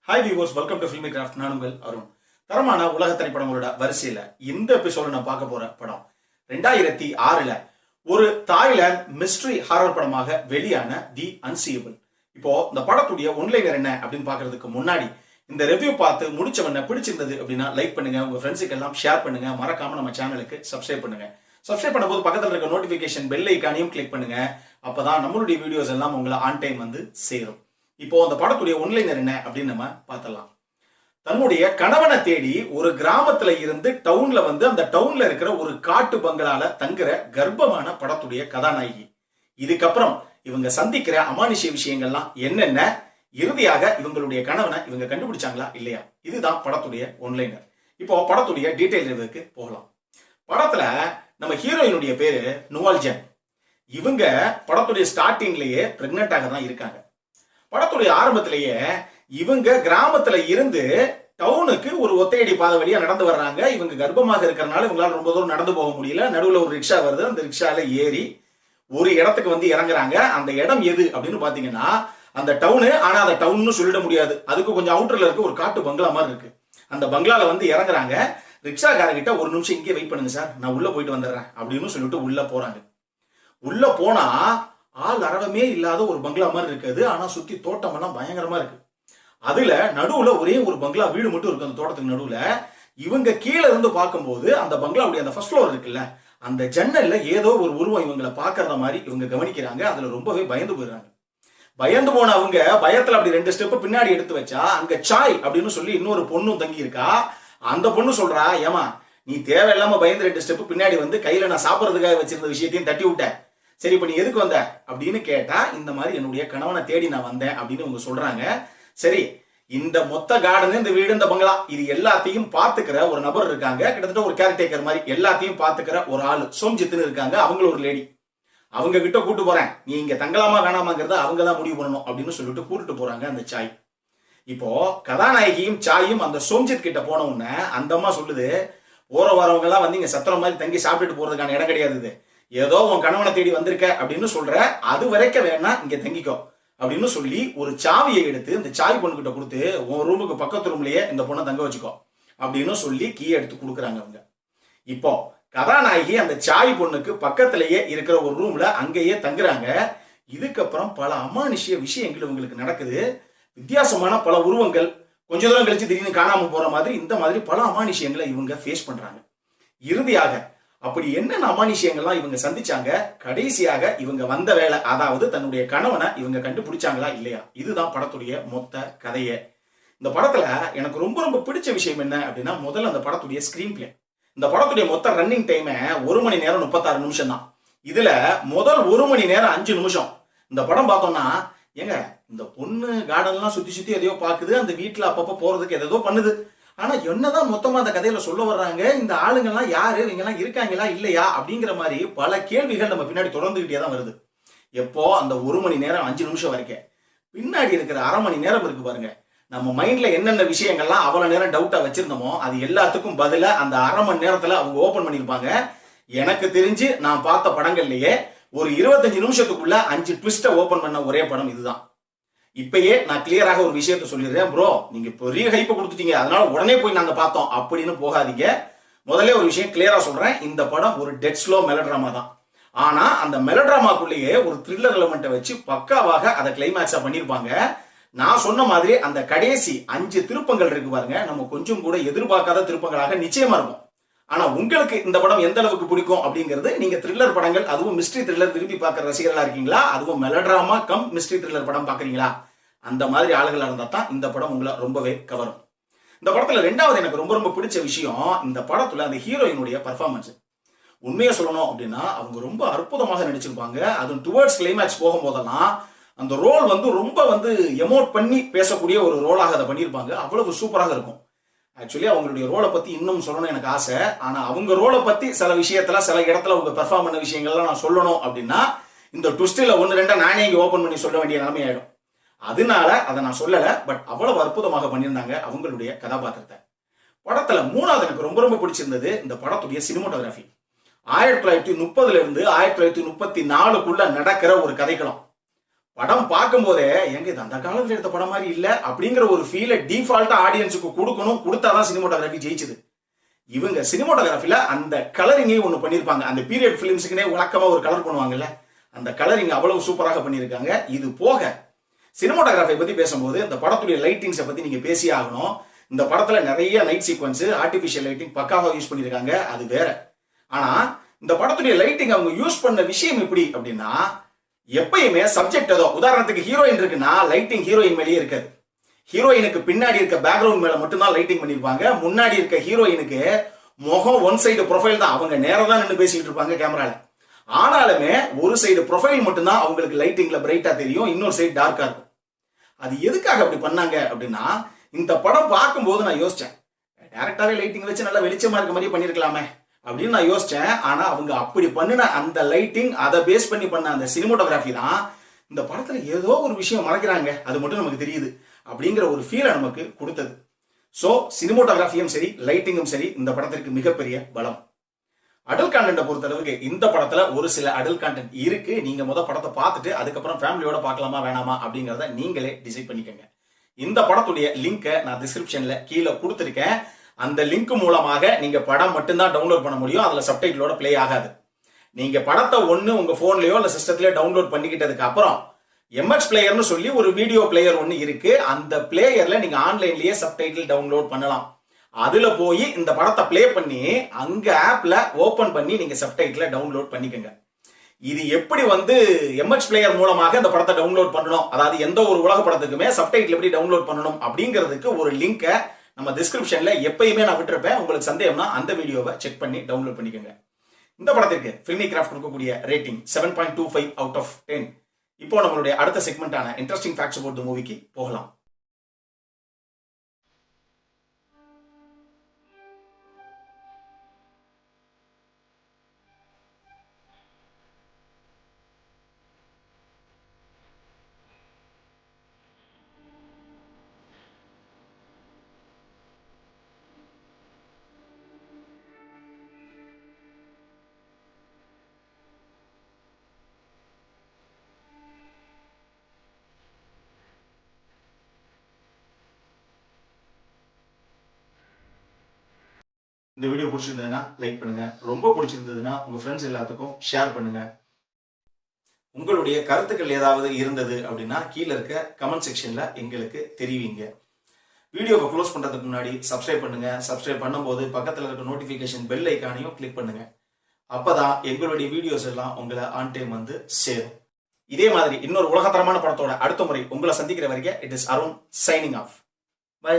Hi viewers, welcome to filmi craft. நான் உங்கள் அருண். தரமான உலக திரைப்படங்களோட வரிசையில இந்த எபிசோட நான் பார்க்க போற படம் 2006 ஒரு தாய்லாந்து மிஸ்ட்ரி ஹாரர் படமாக வெளியான தி அன்சீயபிள். இப்போ இந்த படத்துடைய ஒன்லைனர் என்ன அப்படின்னு பாக்குறதுக்கு முன்னாடி இந்த ரிவ்யூ பார்த்து முடிச்சவன பிடிச்சிருந்தது அப்படின்னா லைக் பண்ணுங்க, உங்க ஃப்ரெண்ட்ஸுக்கு எல்லாம் ஷேர் பண்ணுங்க, மறக்காம நம்ம சேனலுக்கு சப்ஸ்கிரைப் பண்ணுங்க. சப்ஸ்கிரைப் பண்ணும்போது பக்கத்தில் இருக்க நோட்டிபிகேஷன் பெல் ஐக்கானையும் கிளிக் பண்ணுங்க. அப்பதான் நம்மளுடைய வீடியோஸ் எல்லாம் உங்களை ஆன் டைம் வந்து சேரும். இப்போ அந்த படத்துடைய ஒன்லைனர் என்ன அப்படின்னு நம்ம பார்த்தலாம். தன்னுடைய கணவனை தேடி ஒரு கிராமத்துல இருந்து டவுன்ல வந்து அந்த டவுன்ல இருக்கிற ஒரு காட்டு பங்களால தங்குற கர்ப்பமான படத்துடைய கதாநாயகி. இதுக்கப்புறம் இவங்க சந்திக்கிற அமானுஷ்ய விஷயங்கள்லாம் என்னென்ன, இறுதியாக இவங்களுடைய கணவனை இவங்க கண்டுபிடிச்சாங்களா இல்லையா, இதுதான் படத்துடைய ஒன்லைனர். இப்போ படத்துடைய டீடைல் ரிவ்யூக்கு போகலாம். படத்துல நம்ம ஹீரோயினுடைய பேரு நுவால்ஜன். இவங்க படத்துடைய ஸ்டார்டிங்லயே பிரெக்னென்டாக தான் இருக்காங்க. படத்துடைய ஆரம்பத்திலேயே இவங்க கிராமத்துல இருந்து டவுனுக்கு ஒரு ஒத்தையடி பாதை வழியா நடந்து வர்றாங்க. இவங்க கர்ப்பமாக இருக்கிறனால இவங்களால ரொம்ப தூரம் நடந்து போக முடியல. நடுவுல ஒரு ரிக்ஷா வருது. அந்த ரிக்ஷால ஏறி ஒரு இடத்துக்கு வந்து இறங்குறாங்க. அந்த இடம் எது அப்படின்னு பாத்தீங்கன்னா அந்த டவுனு. ஆனா அந்த டவுன்னு சொல்லிட முடியாது, அதுக்கு கொஞ்சம் அவுட்டர்ல இருக்கு, ஒரு காட்டு பங்களா மாதிரி இருக்கு. அந்த பங்களால வந்து இறங்குறாங்க. ரிக்ஷாக்காரங்கிட்ட ஒரு நிமிஷம் இங்கே வெயிட் பண்ணுங்க சார், நான் உள்ள போயிட்டு வந்துடுறேன் அப்படின்னு சொல்லிட்டு உள்ள போறாங்க. உள்ள போனா ஆள் அறவே இல்லாத ஒரு பங்களா மாதிரி இருக்குது. ஆனா சுத்தி தோட்டம் எல்லாம் பயங்கரமா இருக்கு. அதுல நடுவுல ஒரே ஒரு பங்களா வீடு மட்டும் இருக்கு. அந்த தோட்டத்துக்கு நடுவுல இவங்க கீழே இருந்து பார்க்கும்போது அந்த பங்களாவுடைய அந்த ஃபர்ஸ்ட் ஃப்ளோர் இருக்குல்ல, அந்த ஜன்னல்ல ஏதோ ஒரு உருவம் இவங்களை பாக்குறத மாதிரி இவங்க கவனிக்கிறாங்க. அதுல ரொம்பவே பயந்து போயிடுறாங்க. பயந்து போன அவங்க பயத்துல அப்படி 2 ஸ்டெப் பின்னாடி எடுத்து வச்சா அங்க சாய் அப்படின்னு சொல்லி இன்னொரு பொண்ணும் தங்கி இருக்கா. அந்த பொண்ணு சொல்றா, ஏமா நீ தேவையில்லாம பயந்து 2 ஸ்டெப் பின்னாடி வந்து கையில நான் சாப்பிடறதுக்காக வச்சிருந்த விஷயத்தையும் தட்டி விட்ட, சரி இப்ப நீ எதுக்கு வந்த அப்படின்னு கேட்டா, இந்த மாதிரி என்னுடைய கணவனை தேடி நான் வந்தேன் அப்படின்னு அவங்க சொல்றாங்க. சரி, இந்த மொத்த கார்டன், இந்த வீடு, இந்த பங்களா, இது எல்லாத்தையும் பாத்துக்கிற ஒரு நபர் இருக்காங்க. கிட்டத்தட்ட ஒரு கேர்டேக்கர் மாதிரி எல்லாத்தையும் பாத்துக்கிற ஒரு ஆளு சோம்ஜித்னு இருக்காங்க. அவங்களும் ஒரு லேடி. அவங்க கிட்ட கூட்டு போறேன், நீ இங்க தங்கலாமா வேணாமாங்கிறத அவங்க தான் முடிவு பண்ணணும் அப்படின்னு சொல்லிட்டு கூட்டிட்டு போறாங்க அந்த சாய். இப்போ கதாநாயகியும் சாயும் அந்த சோம்ஜித் கிட்ட போன உடனே அந்த அம்மா சொல்லுது, போற வரவங்க எல்லாம் வந்து இங்க சத்திரம் மாதிரி தங்கி சாப்பிட்டுட்டு போறதுக்கான இடம் கிடையாது, இது ஏதோ உன் கணவனை தேடி வந்திருக்க அப்படின்னு சொல்ற, அது வரைக்கும் வேணா இங்க தங்கிக்கோ அப்படின்னு சொல்லி ஒரு சாவியை எடுத்து இந்த சாய் பொண்ணு கிட்ட கொடுத்து, உன் ரூமுக்கு பக்கத்து ரூம்லயே இந்த பொண்ணை தங்க வச்சுக்கோ அப்படின்னு சொல்லி கீ எடுத்து கொடுக்குறாங்க அவங்க. இப்போ கதாநாயகி அந்த சாய் பொண்ணுக்கு பக்கத்திலேயே இருக்கிற ஒரு ரூம்ல அங்கேயே தங்குறாங்க. இதுக்கப்புறம் பல அமானுஷ்ய விஷயங்கள் இவங்களுக்கு நடக்குது. வித்தியாசமான பல உருவங்கள், கொஞ்ச தூரம் கழிச்சு திடீர்னு காணாம போற மாதிரி, இந்த மாதிரி பல அமானுஷ்யங்களை இவங்க ஃபேஸ் பண்றாங்க. இறுதியாக அப்படி என்னென்ன அமானுஷ்யங்கள்லாம் இவங்க சந்திச்சாங்க, கடைசியாக இவங்க வந்த வேலை, அதாவது தன்னுடைய கணவனை இவங்க கண்டுபிடிச்சாங்களா இல்லையா, இதுதான் படத்துடைய மொத்த கதையே. இந்த படத்துல எனக்கு ரொம்ப ரொம்ப பிடிச்ச விஷயம் என்ன அப்படின்னா, முதல்ல அந்த படத்துடைய ஸ்கிரீன் பிளே. இந்த படத்துடைய மொத்த ரன்னிங் டைம் 1 மணி நேரம் 36 நிமிஷம் தான். இதுல முதல் 1 மணி நேரம் 5 நிமிஷம் இந்த படம் பார்த்தோம்னா, ஏங்க இந்த பொண்ணு கார்டன்லாம் சுத்தி சுத்தி எதையோ பாக்குது, அந்த வீட்டுல அப்பப்ப போறதுக்கு எதோ பண்ணுது, ஆனா என்னதான் மொத்தமா அந்த கதையில சொல்ல வர்றாங்க, இந்த ஆளுங்கெல்லாம் யாரு, இவங்க எல்லாம் இருக்காங்களா இல்லையா அப்படிங்கிற மாதிரி பல கேள்விகள் நம்ம பின்னாடி தொடர்ந்துகிட்டே தான் வருது. எப்போ அந்த 1 மணி நேரம் 5 நிமிஷம் வரைக்கும், பின்னாடி இருக்கிற அரை மணி நேரம் இருக்கு பாருங்க, நம்ம மைண்ட்ல என்னென்ன விஷயங்கள்லாம் அவ்வளவு நேரம் டவுட்டா வச்சிருந்தோமோ அது எல்லாத்துக்கும் பதிலா அந்த அரை மணி நேரத்துல அவங்க ஓபன் பண்ணிருப்பாங்க. எனக்கு தெரிஞ்சு நான் பார்த்த படங்கள்லயே ஒரு 25 நிமிஷத்துக்குள்ள 5 ட்விஸ்ட ஓபன் பண்ண ஒரே படம் இதுதான். இப்பயே நான் கிளியராக ஒரு விஷயத்த சொல்லிடுறேன், ப்ரோ நீங்க பெரிய ஹைப்பை கொடுத்துட்டீங்க அதனால உடனே போய் நாங்க பார்த்தோம் அப்படின்னு போகாதீங்க. முதல்ல ஒரு விஷயம் கிளியரா சொல்றேன், இந்த படம் ஒரு டெட் ஸ்லோ மெலோட்ராமா தான். ஆனா அந்த மெலோட்ராமாக்குள்ளேயே ஒரு த்ரில்லர் எலிமெண்ட்டை வச்சு பக்காவாக அதை கிளைமேக்ஸா பண்ணிருப்பாங்க. நான் சொன்ன மாதிரி அந்த கடைசி 5 திருப்பங்கள் இருக்கு பாருங்க, நம்ம கொஞ்சம் கூட எதிர்பார்க்காத திருப்பங்களாக நிச்சயமா இருக்கும். ஆனா உங்களுக்கு இந்த படம் எந்த அளவுக்கு பிடிக்கும் அப்படிங்கிறது, நீங்க த்ரில்லர் படங்கள், அதுவும் மிஸ்ட்ரி த்ரில்லர் விரும்பி பார்க்குற ரசிகர்களா இருக்கீங்களா, அதுவும் மெலோட்ராமா கம் மிஸ்ட்ரி த்ரில்லர் படம் பாக்குறீங்களா, அந்த மாதிரி ஆளுகளா இருந்தா தான் இந்த படம் உங்களை ரொம்பவே கவரும். இந்த படத்துல ரெண்டாவது எனக்கு ரொம்ப ரொம்ப பிடிச்ச விஷயம், இந்த படத்துல அந்த ஹீரோயினுடைய பர்ஃபார்மன்ஸ். உண்மையா சொல்லணும் அப்படின்னா அவங்க ரொம்ப அற்புதமாக நடிச்சிருப்பாங்க. அதுவும் டுவர்ட்ஸ் கிளைமேக்ஸ் போகும்போதெல்லாம் அந்த ரோல் வந்து ரொம்ப வந்து எமோட் பண்ணி பேசக்கூடிய ஒரு ரோலாக அதை பண்ணியிருப்பாங்க. அவ்வளவு சூப்பராக இருக்கும். ஆக்சுவலி அவங்களுடைய ரோலை பத்தி இன்னும் சொல்லணும் எனக்கு ஆசை. ஆனா அவங்க ரோலை பத்தி சில விஷயத்துல சில இடத்துல அவங்க பெர்ஃபார்ம் பண்ண விஷயங்கள்லாம் நான் சொல்லணும் அப்படின்னா, இந்த ட்விஸ்ட்ல 1-2 நானே இங்க ஓபன் பண்ணி சொல்ல வேண்டிய நிலைமை ஆயிடும். அதனால அதை நான் சொல்லல. பட் அவ்வளவு அற்புதமாக பண்ணியிருந்தாங்க அவங்களுடைய கதாபாத்திரத்தை. படத்துல மூணாவது எனக்கு ரொம்ப ரொம்ப பிடிச்சிருந்தது இந்த படத்துடைய சினிமோட்டோகிராஃபி. 1930 இருந்து 1934 நடக்கிற ஒரு கதைக்களம். படம் பார்க்கும் போதே எங்க இது அந்த காலத்துல எடுத்த படம் மாதிரி இல்ல அப்படிங்கிற ஒரு ஃபீலை டிஃபால்ட்டா ஆடியன்ஸுக்கு கொடுக்கணும், கொடுத்தாதான் சினிமோட்டோகிராஃபி ஜெயிச்சது. இவங்க சினிமோட்டோகிராஃபில அந்த கலரிங்கே ஒண்ணு பண்ணிருப்பாங்க. அந்த பீரியட் பிலிம்ஸுக்குனே வழக்கமா ஒரு கலர் பண்ணுவாங்கல்ல, அந்த கலரிங் அவ்வளவு சூப்பராக பண்ணியிருக்காங்க. இது போக சினிமோட்டோகிராஃபி பத்தி பேசும்போது இந்த படத்துடைய லைட்டிங்ஸை பத்தி நீங்க பேசி ஆகணும். இந்த படத்துல நிறைய நைட் சீக்வன்ஸ் ஆர்டிபிஷியல் லைட்டிங் பக்காவா யூஸ் பண்ணிருக்காங்க, அது வேற. ஆனா இந்த படத்துடைய லைட்டிங் அவங்க யூஸ் பண்ண விஷயம் எப்படி அப்படின்னா, எப்பயுமே சப்ஜெக்ட் ஏதோ உதாரணத்துக்கு ஹீரோயின் இருக்குன்னா லைட்டிங் ஹீரோயின் மேலேயே இருக்காது. ஹீரோயினுக்கு பின்னாடி இருக்க பேக்ரவுண்ட் மேல மட்டும்தான் லைட்டிங் பண்ணிருப்பாங்க. முன்னாடி இருக்க ஹீரோயினுக்கு முகம் ஒன் சைடு ப்ரொஃபைல் தான், அவங்க நேரம் தான் நின்று பேசிட்டு இருப்பாங்க கேமரால. ஆனாலுமே ஒரு சைடு ப்ரொஃபைல் மட்டும்தான் அவங்களுக்கு லைட்டிங்ல பிரைட்டா தெரியும், இன்னொரு சைடு டார்க்கா இருக்கும். அது எதுக்காக அப்படி பண்ணாங்க அப்படின்னா, இந்த படம் பார்க்கும்போது நான் யோசிச்சேன், டைரக்டாவே லைட்டிங் வச்சு நல்லா வெளிச்சமா இருக்க மாதிரி பண்ணிருக்கலாமே அப்படின்னு நான் யோசிச்சேன். ஆனா அவங்க அப்படி பண்ணின அந்த லைட்டிங், அதை பேஸ் பண்ணி பண்ண அந்த சினிமோட்டோகிராஃபி தான் இந்த படத்துல ஏதோ ஒரு விஷயம் மறைக்கிறாங்க, அது மட்டும் நமக்கு தெரியுது அப்படிங்கிற ஒரு ஃபீலை நமக்கு கொடுத்தது. சோ சினிமோட்டோகிராஃபியும் சரி லைட்டிங்கும் சரி இந்த படத்திற்கு மிகப்பெரிய பலம். அடல்ட் கான்டென்ட்டை பொறுத்தளவுக்கு இந்த படத்துல ஒரு சில அடல்ட் கான்டென்ட் இருக்கு. நீங்க படத்தை பார்த்துட்டு அதுக்கப்புறம் ஃபேமிலியோட பார்க்கலாமா வேணாமா அப்படிங்கறத நீங்களே டிசைட் பண்ணிக்கோங்க. இந்த படத்துடைய லிங்கை நான் டிஸ்கிரிப்ஷன்ல கீழே கொடுத்துருக்கேன். அந்த லிங்க் மூலமாக நீங்க படம் மட்டும்தான் டவுன்லோட் பண்ண முடியும், அதுல சப்டைட்டிலோட பிளே ஆகாது. நீங்க படத்தை ஒண்ணு உங்க போன்லயோ இல்ல சிஸ்டத்திலயோ டவுன்லோட் பண்ணிக்கிட்டதுக்கு அப்புறம் MX பிளேயர்னு சொல்லி ஒரு வீடியோ பிளேயர் ஒன்னு இருக்கு. அந்த பிளேயர்ல நீங்க ஆன்லைன்லயே சப்டைட்டில் டவுன்லோட் பண்ணலாம். அதுல போய் இந்த படத்தை பிளே பண்ணி அங்க ஆப்ல ஓபன் பண்ணி நீங்க சப்டைட்டில டவுன்லோட் பண்ணிக்கோங்க. இது எப்படி MX பிளேயர் மூலமாக இந்த படத்தை டவுன்லோட் பண்ணணும், அதாவது எந்த ஒரு உலக படத்துக்குமே சப்டைட்டில் எப்படி டவுன்லோட் பண்ணணும் அப்படிங்கிறதுக்கு ஒரு லிங்கை நம்ம டிஸ்கிரிப்ஷன்ல எப்பயுமே நான் விட்டுருப்பேன். உங்களுக்கு சந்தேகம்னா அந்த வீடியோவை செக் பண்ணி டவுன்லோட் பண்ணிக்கோங்க. இந்த படத்திற்கு ஃபில்மி கிராஃப்ட் கொடுக்கக்கூடிய ரேட்டிங் 7.25 அவுட் ஆஃப் 10. இப்போ நம்மளுடைய அடுத்த செக்மெண்டான இன்ட்ரெஸ்டிங் ஃபேக்ட்ஸ் அபௌட் தி மூவிக்கு போகலாம். இந்த வீடியோ பிடிச்சிருந்ததுன்னா லைக் பண்ணுங்க, ரொம்ப பிடிச்சிருந்ததுன்னா உங்க ஃப்ரெண்ட்ஸ் எல்லாத்துக்கும் ஷேர் பண்ணுங்க. உங்களுடைய கருத்துக்கள் ஏதாவது இருந்தது அப்படின்னா கீழே இருக்க கமெண்ட் செக்ஷன்ல எங்களுக்கு தெரிவிங்க. வீடியோவை க்ளோஸ் பண்றதுக்கு முன்னாடி சப்ஸ்கிரைப் பண்ணுங்க. சப்ஸ்கிரைப் பண்ணும்போது பக்கத்துல இருக்க நோட்டிபிகேஷன் பெல் ஐக்கானையும் கிளிக் பண்ணுங்க. அப்பதான் எங்களுடைய வீடியோஸ் எல்லாம் உங்களை ஆன் டைம் சேரும். இதே மாதிரி இன்னொரு உலகத்தரமான படத்தோட அடுத்த முறை உங்களை சந்திக்கிற வரைக்கும் it is Arun signing off. By.